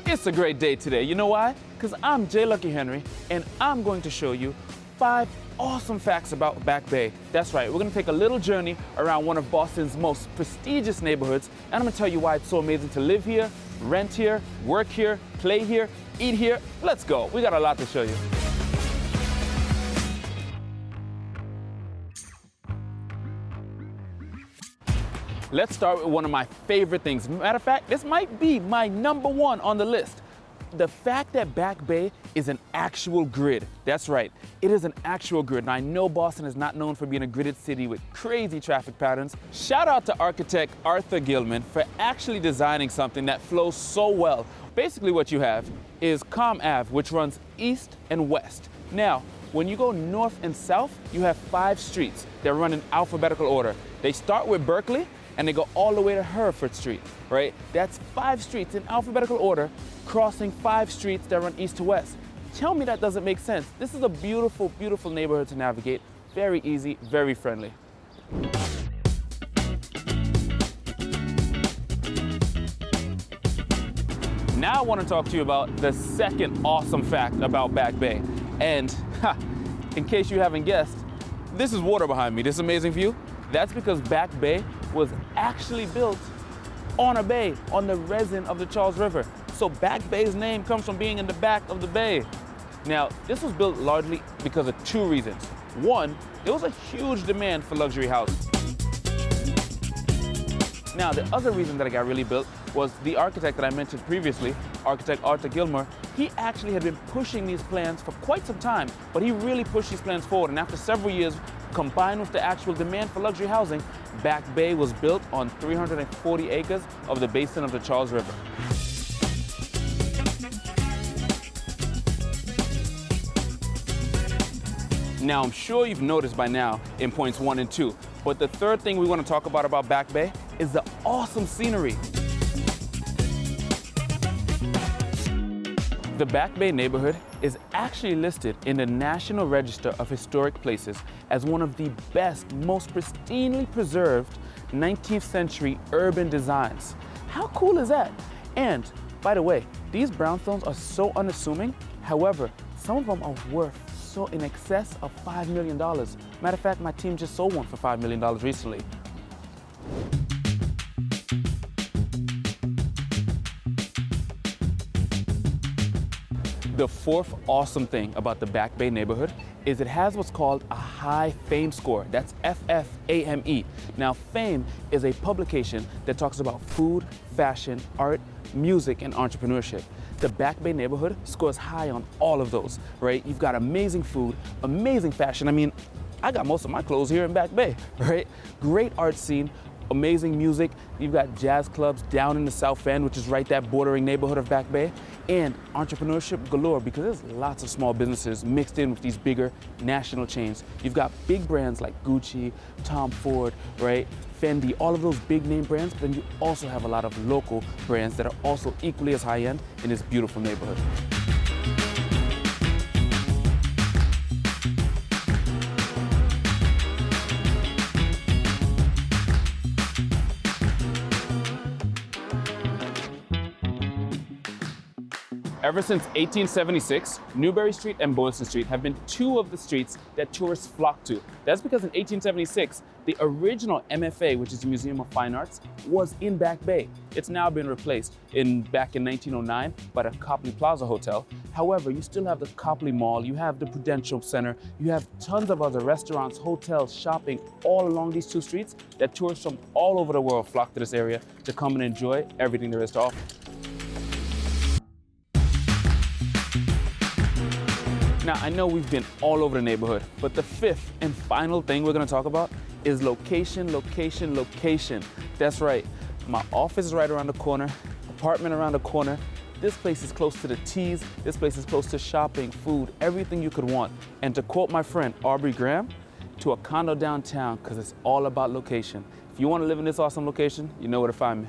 It's a great day today. You know why? Because I'm J. Lucky Henry, and I'm going to show you 5 awesome facts about Back Bay. That's right, we're going to take a little journey around one of Boston's most prestigious neighborhoods, and I'm going to tell you why it's so amazing to live here, rent here, work here, play here, eat here. Let's go. We got a lot to show you. Let's start with one of my favorite things. Matter of fact, this might be my #1 on the list. The fact that Back Bay is an actual grid. That's right, it is an actual grid. And I know Boston is not known for being a gridded city with crazy traffic patterns. Shout out to architect Arthur Gilman for actually designing something that flows so well. Basically what you have is Comm Ave, which runs east and west. Now, when you go north and south, you have 5 streets that run in alphabetical order. They start with Berkeley, and they go all the way to Hereford Street, right? That's 5 streets in alphabetical order, crossing 5 streets that run east to west. Tell me that doesn't make sense. This is a beautiful, beautiful neighborhood to navigate. Very easy, very friendly. Now I want to talk to you about the second awesome fact about Back Bay. And in case you haven't guessed, this is water behind me, this amazing view. That's because Back Bay was actually built on a bay, on the resin of the Charles River. So Back Bay's name comes from being in the back of the bay. Now, this was built largely because of 2 reasons. One, there was a huge demand for luxury housing. Now, the other reason that it got really built was the architect that I mentioned previously, architect Arthur Gilmer. He actually had been pushing these plans for quite some time, but he really pushed these plans forward. And after several years, combined with the actual demand for luxury housing, Back Bay was built on 340 acres of the basin of the Charles River. Now, I'm sure you've noticed by now in points 1 and 2, but the third thing we want to talk about Back Bay is the awesome scenery. The Back Bay neighborhood is actually listed in the National Register of Historic Places as one of the best, most pristinely preserved 19th century urban designs. How cool is that? And by the way, these brownstones are so unassuming. However, some of them are worth so in excess of $5 million. Matter of fact, my team just sold one for $5 million recently. The fourth awesome thing about the Back Bay neighborhood is it has what's called a high FAME score. That's FFAME. Now, FAME is a publication that talks about food, fashion, art, music, and entrepreneurship. The Back Bay neighborhood scores high on all of those, right? You've got amazing food, amazing fashion. I mean, I got most of my clothes here in Back Bay, right? Great art scene, amazing music. You've got jazz clubs down in the South End, which is right that bordering neighborhood of Back Bay, and entrepreneurship galore because there's lots of small businesses mixed in with these bigger national chains. You've got big brands like Gucci, Tom Ford, right? Fendi, all of those big name brands, but then you also have a lot of local brands that are also equally as high end in this beautiful neighborhood. Ever since 1876, Newbury Street and Boylston Street have been 2 of the streets that tourists flock to. That's because in 1876, the original MFA, which is the Museum of Fine Arts, was in Back Bay. It's now been replaced back in 1909 by the Copley Plaza Hotel. However, you still have the Copley Mall, you have the Prudential Center, you have tons of other restaurants, hotels, shopping all along these 2 streets that tourists from all over the world flock to this area to come and enjoy everything there is to offer. Now, I know we've been all over the neighborhood, but the 5th and final thing we're gonna talk about is location, location, location. That's right, my office is right around the corner, apartment around the corner. This place is close to the teas, this place is close to shopping, food, everything you could want. And to quote my friend Aubrey Graham, to a condo downtown, because it's all about location. If you wanna live in this awesome location, you know where to find me.